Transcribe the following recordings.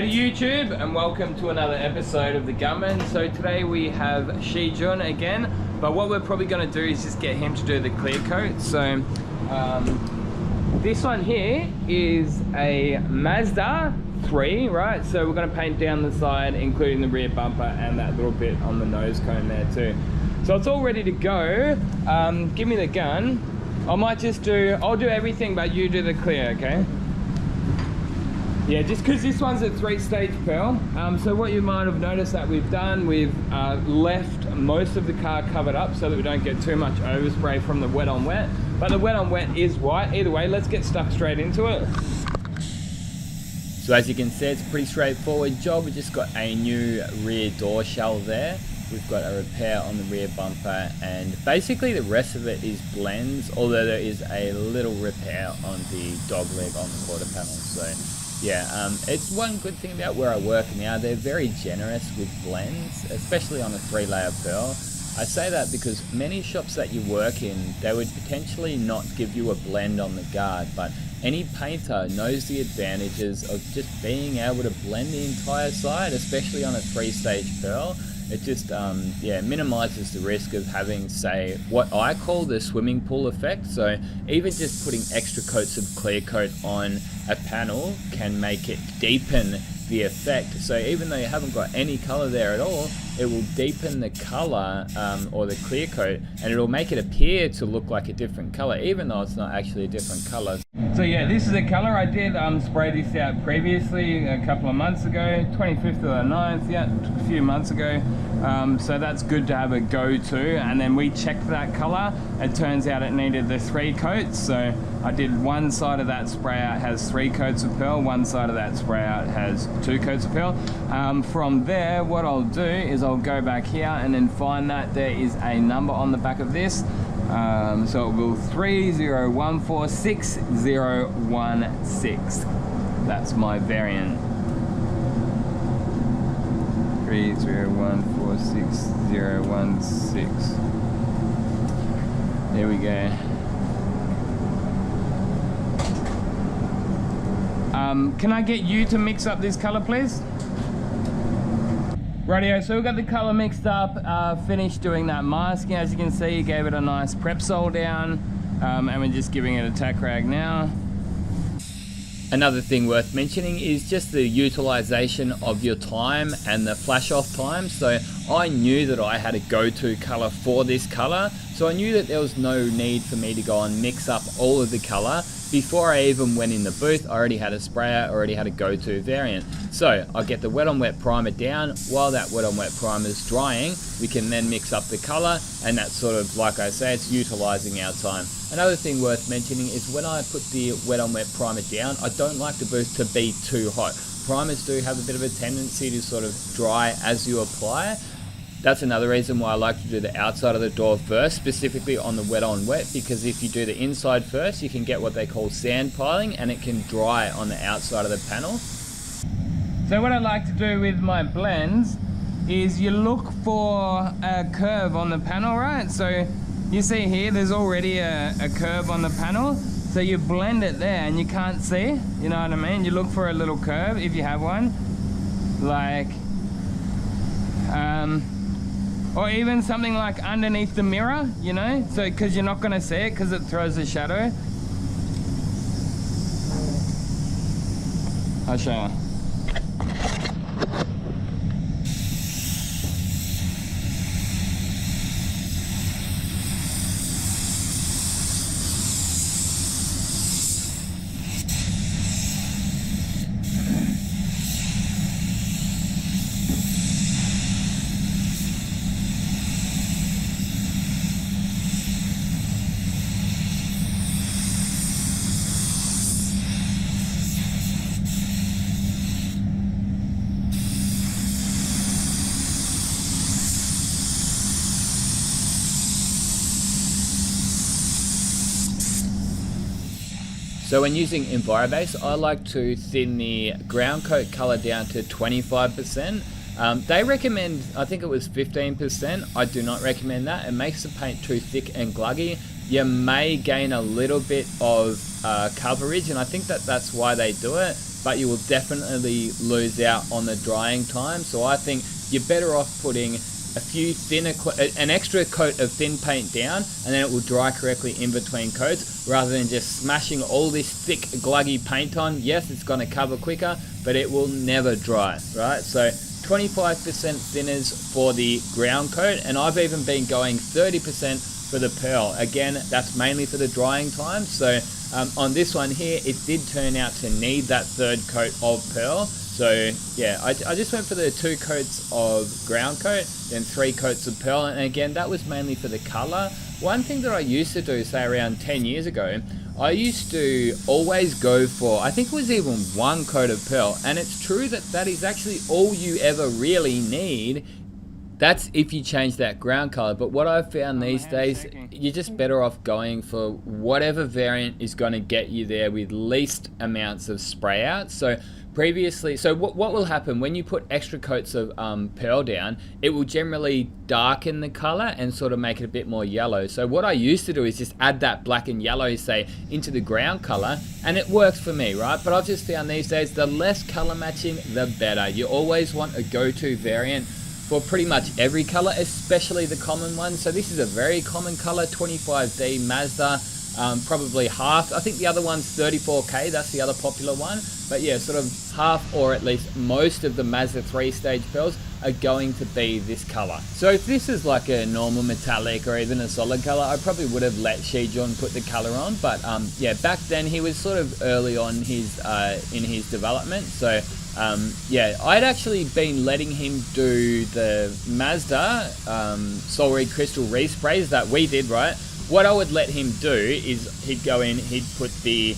G'day YouTube and welcome to another episode of The Gunman. So today we have Shijun again, but what we're probably going to do is just get him to do the clear coat. So this one here is a Mazda 3, right? So we're going to paint down the side, including the rear bumper and that little bit on the nose cone there too. So it's all ready to go. Give me the gun. I'll do everything, but you do the clear, okay? Yeah, just because this one's a 3-stage pearl. So what you might have noticed that we've left most of the car covered up so that we don't get too much overspray from the wet on wet. But the wet on wet is white. Either way, let's get stuck straight into it. So as you can see, it's a pretty straightforward job. We just got a new rear door shell there. We've got a repair on the rear bumper, and basically the rest of it is blends, although there is a little repair on the dog leg on the quarter panel. So yeah, it's one good thing about where I work now. They're very generous with blends, especially on a 3-layer pearl. I say that because many shops that you work in, they would potentially not give you a blend on the guard, but any painter knows the advantages of just being able to blend the entire side, especially on a 3-stage pearl. It just minimizes the risk of having, say, what I call the swimming pool effect. So even just putting extra coats of clear coat on a panel can make it deepen the effect. So even though you haven't got any color there at all, it will deepen the color or the clear coat, and it'll make it appear to look like a different color, even though it's not actually a different color. So yeah, this is a color. I did spray this out previously a couple of months ago, 25th of the 9th, yeah, a few months ago. So that's good to have a go-to, and then we checked that color. It turns out it needed the 3 coats, so I did one side of that spray out has 3 coats of pearl, one side of that spray out has 2 coats of pearl. From there, what I'll do is I'll go back here and then find that there is a number on the back of this. So it will 30146016. That's my variant. 30146016. There we go. Can I get you to mix up this color, please? Rightio, so we've got the color mixed up, finished doing that masking. As you can see, you gave it a nice prep sol down, and we're just giving it a tack rag now. Another thing worth mentioning is just the utilization of your time and the flash off time. So I knew that I had a go-to color for this color, so I knew that there was no need for me to go and mix up all of the color. Before I even went in the booth, I already had a sprayer, already had a go-to variant. So I'll get the wet on wet primer down. While that wet on wet primer is drying, we can then mix up the color, and that's sort of, like I say, it's utilizing our time. Another thing worth mentioning is when I put the wet on wet primer down, I don't like the booth to be too hot. Primers do have a bit of a tendency to sort of dry as you apply. That's another reason why I like to do the outside of the door first, specifically on the wet on wet, because if you do the inside first, you can get what they call sand piling, and it can dry on the outside of the panel. So what I like to do with my blends is you look for a curve on the panel, right? So you see here, there's already a curve on the panel. So you blend it there and you can't see, you know what I mean? You look for a little curve if you have one, like, or even something like underneath the mirror, you know, so because you're not going to see it because it throws a shadow. I'll show you. So when using Envirobase, I like to thin the ground coat color down to 25%. They recommend, I think it was 15%. I do not recommend that. It makes the paint too thick and gluggy. You may gain a little bit of coverage, and I think that's why they do it. but you will definitely lose out on the drying time. So I think you're better off putting a few an extra coat of thin paint down, and then it will dry correctly in between coats, rather than just smashing all this thick gluggy paint on. Yes, it's going to cover quicker, but it will never dry, right? So 25% thinners for the ground coat, and I've even been going 30% for the pearl. Again, that's mainly for the drying time. So on this one here, it did turn out to need that third coat of pearl. So yeah, I just went for the 2 coats of ground coat, then 3 coats of pearl, and again, that was mainly for the color. One thing that I used to do, say around 10 years ago, I used to always go for, I think it was even 1 coat of pearl, and it's true that that is actually all you ever really need. That's if you change that ground color. But what I've found these days, you're just better off going for whatever variant is going to get you there with least amounts of spray out. So previously, so what will happen when you put extra coats of pearl down, it will generally darken the color and sort of make it a bit more yellow. So what I used to do is just add that black and yellow, say, into the ground color, and it works for me, right? But I've just found these days, the less color matching, the better. You always want a go-to variant for pretty much every color, especially the common ones. So this is a very common color, 25D Mazda, probably half. I think the other one's 34K, that's the other popular one. But yeah, sort of half, or at least most of the Mazda 3-stage pearls are going to be this color. So if this is like a normal metallic or even a solid color, I probably would have let Shijun put the color on. But yeah, back then he was sort of early on his in his development. So yeah, I'd actually been letting him do the Mazda Solreed Crystal resprays that we did, right? What I would let him do is he'd go in, he'd put the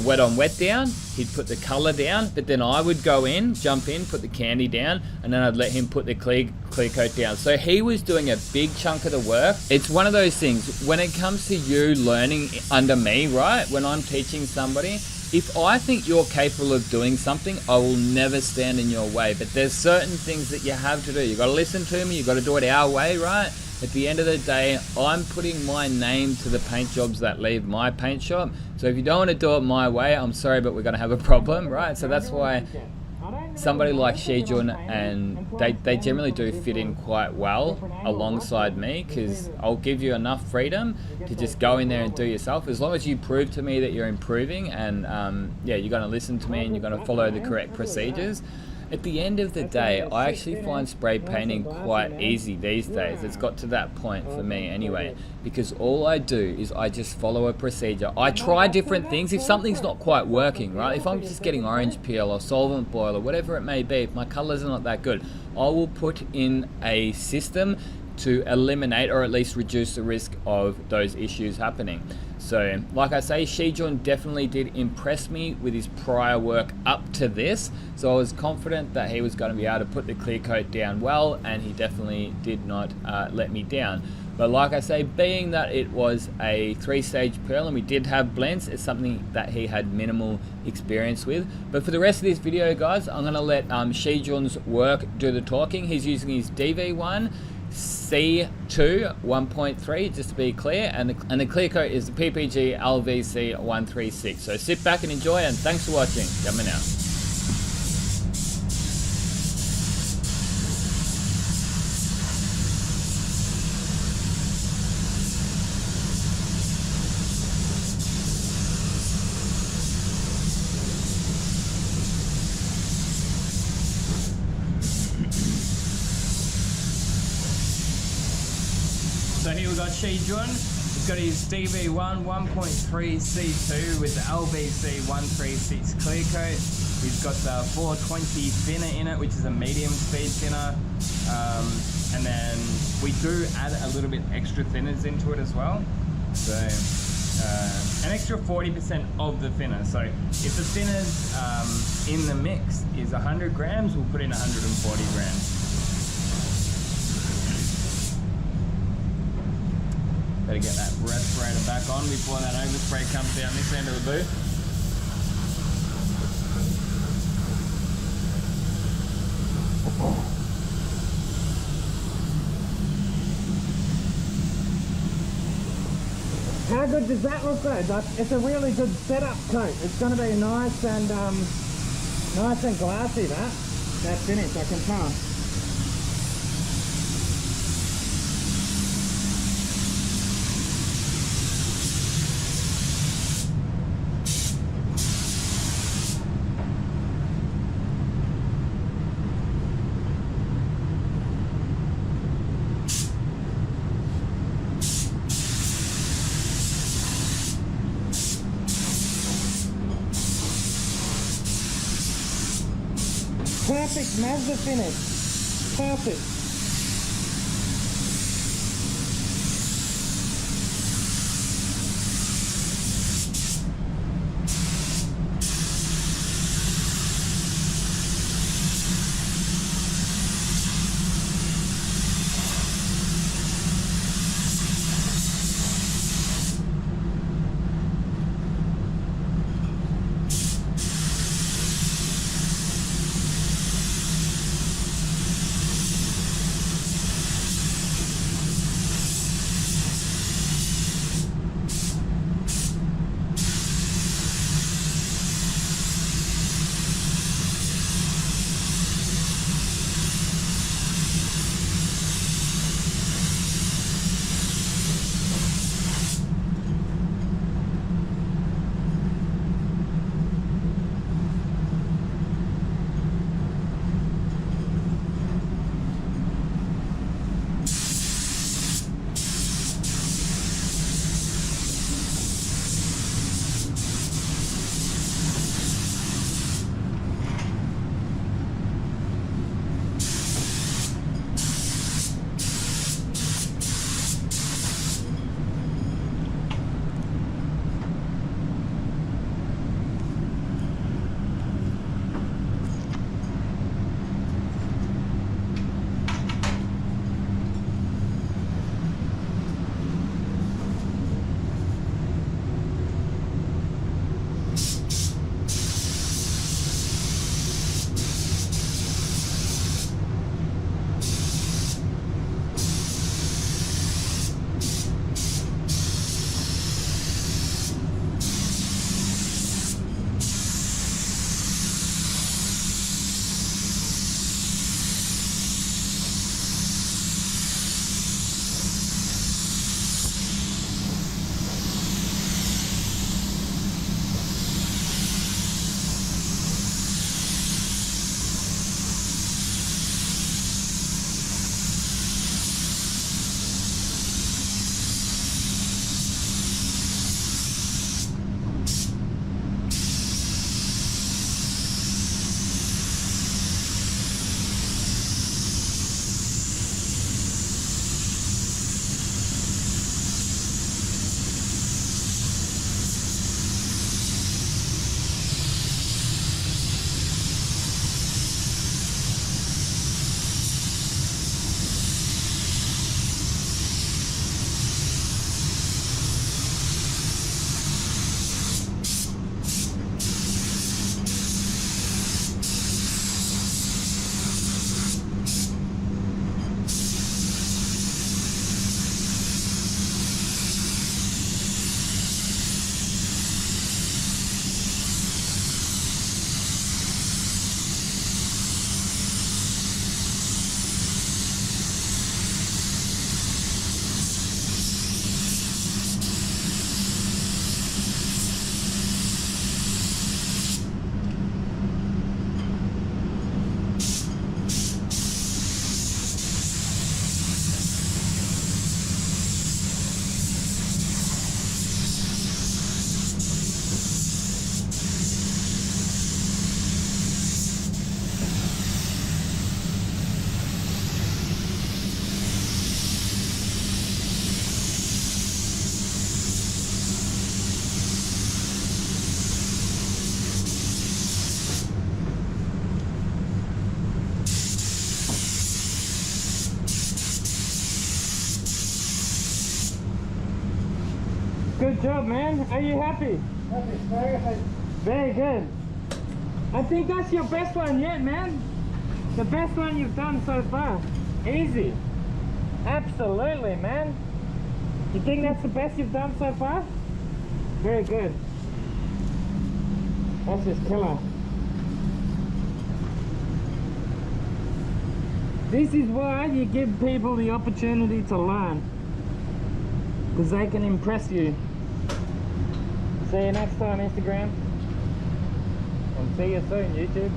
wet on wet down, he'd put the color down, but then I would go in, jump in, put the candy down, and then I'd let him put the clear coat down. So he was doing a big chunk of the work. It's one of those things, when it comes to you learning under me, right? When I'm teaching somebody, if I think you're capable of doing something, I will never stand in your way. But there's certain things that you have to do. You've got to listen to me, you've got to do it our way, right? At the end of the day, I'm putting my name to the paint jobs that leave my paint shop. So if you don't want to do it my way, I'm sorry, but we're going to have a problem, right? So that's why somebody like Shijun, and they generally do fit in quite well alongside me, because I'll give you enough freedom to just go in there and do yourself, as long as you prove to me that you're improving, and yeah, you're going to listen to me and you're going to follow the correct procedures. At the end of the day, I actually find spray painting quite easy these days. It's got to that point for me anyway, because all I do is I just follow a procedure. I try different things. If something's not quite working, right? If I'm just getting orange peel or solvent boil or whatever it may be, if my colors are not that good, I will put in a system to eliminate or at least reduce the risk of those issues happening. So like I say, Shijun definitely did impress me with his prior work up to this, so I was confident that he was going to be able to put the clear coat down well, and he definitely did not let me down. But like I say, being that it was a 3-stage pearl and we did have blends, it's something that he had minimal experience with. But for the rest of this video, guys, I'm going to let Shijun's work do the talking. He's using his DV1 C2 1.3, just to be clear, and the clear coat is the PPG LVC 136. So sit back and enjoy, and thanks for watching. Coming out. So here we've got Shijun. He's got his DV1 1.3 C2 with the LVC 136 clear coat. He's got the 420 thinner in it, which is a medium speed thinner. And then we do add a little bit extra thinners into it as well. So an extra 40% of the thinner. So if the thinners in the mix is 100 grams, we'll put in 140 grams. Better get that respirator back on before that overspray comes down this end of the booth. How good does that look though? It's a really good setup coat. It's going to be nice and Nice and glassy, that finish, I can tell. Perfect Mazda finish. Perfect. Good job, man. Are you happy? Happy, very happy. Very good. I think that's your best one yet, man. The best one you've done so far. Easy. Absolutely, man. You think that's the best you've done so far? Very good. That's just killer. This is why you give people the opportunity to learn, because they can impress you. See you next time, Instagram, and see you soon, YouTube.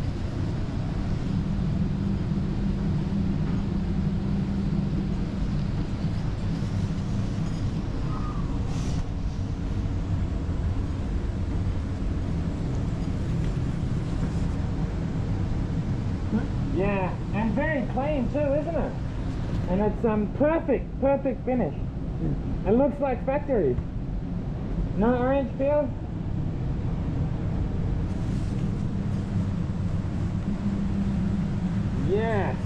Yeah, and very clean too, isn't it? And it's perfect finish. It looks like factory. No orange peel. Yes.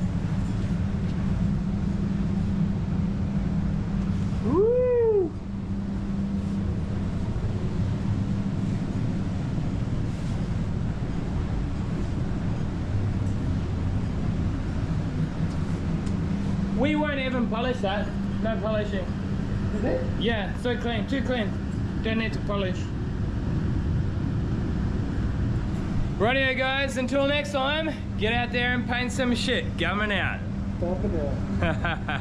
Woo! We won't even polish that. No polishing. Is it? Yeah, so clean, too clean. Don't need to polish. Rightio guys, until next time, get out there and paint some shit. Gumming out. Stop it out.